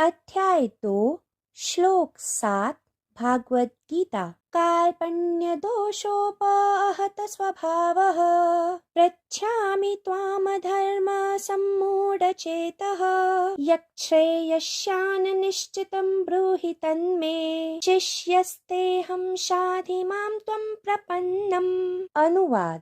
अध्याय 2 श्लोक 7 भागवत गीता। कार्पण्यदोषोपहत स्वभावः पृच्छामि त्वां धर्म सम्मूढचेतः यच्छ्रेयस्यान् निश्चितं ब्रूहि तन्मे शिष्यस्तेऽहं शाधि मां त्वं प्रपन्नम्। अनुवाद।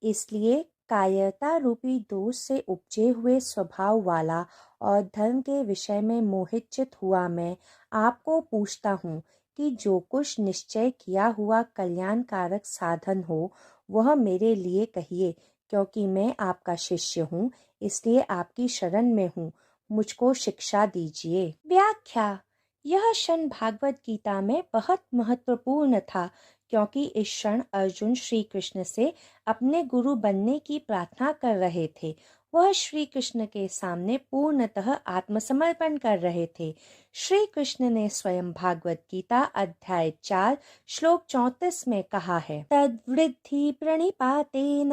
इसलिए कायरता रूपी दोष से उपजे हुए स्वभाव वाला और धर्म के विषय में मोहित चित हुआ मैं आपको पूछता हूँ कि जो कुछ निश्चय किया हुआ कल्याणकारक साधन हो वह मेरे लिए कहिए, क्योंकि मैं आपका शिष्य हूँ, इसलिए आपकी शरण में हूँ, मुझको शिक्षा दीजिए। व्याख्या। यह क्षण भागवत गीता में बहुत महत्वपूर्ण था, क्योंकि इस क्षण अर्जुन श्री कृष्ण से अपने गुरु बनने की प्रार्थना कर रहे थे। वह श्री कृष्ण के सामने पूर्णतः आत्मसमर्पण कर रहे थे। श्री कृष्ण ने स्वयं भागवत गीता अध्याय 4 श्लोक 34 में कहा है, तद्वृद्धि प्रणिपातेन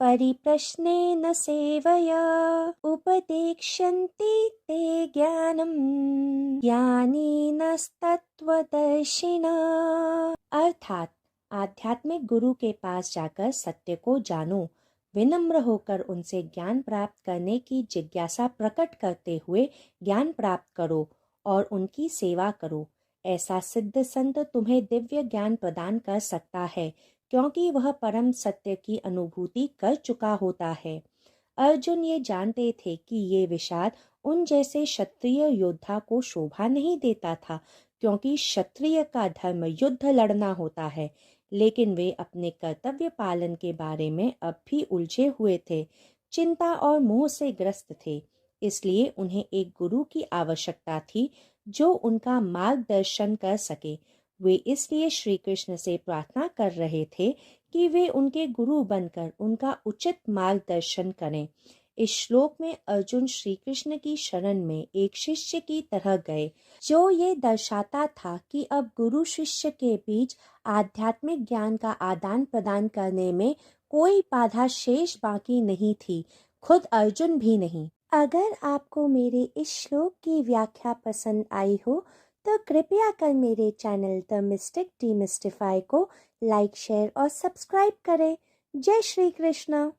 परिप्रश्नेन सेवया उपदेक्ष्यन्ति ते ज्ञानम् ज्ञानिनस्तत्त्वदर्शिनः। अर्थात आध्यात्मिक गुरु के पास जाकर सत्य को जानो, विनम्र होकर उनसे ज्ञान प्राप्त करने की जिज्ञासा प्रकट करते हुए ज्ञान प्राप्त करो और उनकी सेवा करो। ऐसा सिद्ध संत तुम्हें दिव्य ज्ञान प्रदान कर सकता है, क्योंकि वह परम सत्य की अनुभूति कर चुका होता है। अर्जुन ये जानते थे कि ये विषाद उन जैसे क्षत्रिय योद्धा को शोभा नहीं देता था, क्योंकि क्षत्रिय का धर्म युद्ध लड़ना होता है, लेकिन वे अपने कर्तव्य पालन के बारे में अब भी उलझे हुए थे, चिंता और मोह से ग्रस्त थे। इसलिए उन्हें एक गुरु की आवश्यकता थी जो उनका मार्गदर्शन कर सके। वे इसलिए श्री कृष्ण से प्रार्थना कर रहे थे कि वे उनके गुरु बनकर उनका उचित मार्गदर्शन करें। इस श्लोक में अर्जुन श्री कृष्ण की शरण में एक शिष्य की तरह गए, जो ये दर्शाता था कि अब गुरु शिष्य के बीच आध्यात्मिक ज्ञान का आदान प्रदान करने में कोई बाधा शेष बाकी नहीं थी, खुद अर्जुन भी नहीं। अगर आपको मेरे इस श्लोक की व्याख्या पसंद आई हो तो कृपया कर मेरे चैनल द मिस्टिक डीमिस्टिफाई को लाइक, शेयर और सब्सक्राइब करें। जय श्री कृष्ण।